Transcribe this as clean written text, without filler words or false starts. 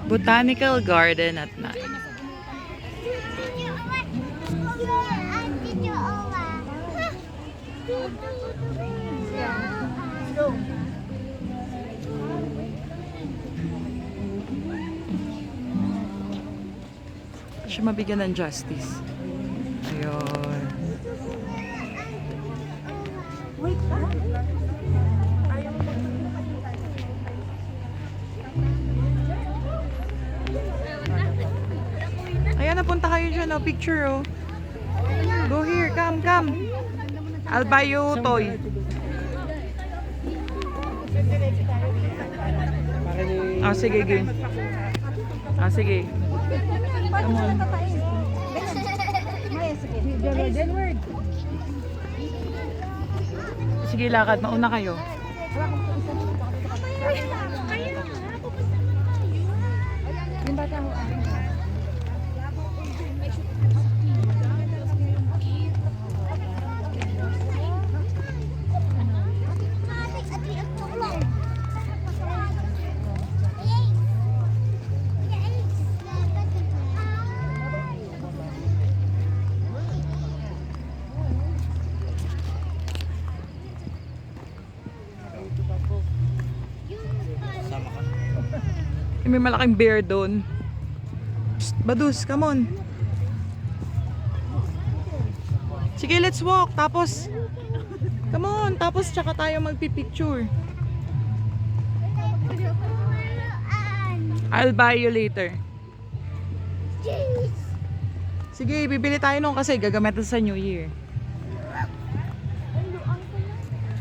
Botanical Garden at night. Siya mabigyan ng justice. Ayun. Ayan, napunta kayo dyan, oh. Picture, oh. Go here, come, come. I'll buy you toy. Ah, sige, game. Ah, sige. Come on. Sige, lakad. Mauna kayo. Yung bata mo. May malaking bear doon. Psst, Badus, come on. Sige, let's walk. Tapos, come on. Tapos, tsaka tayo magpipicture. I'll buy you later. Sige, bibili tayo nung kasi gagamitin sa New Year.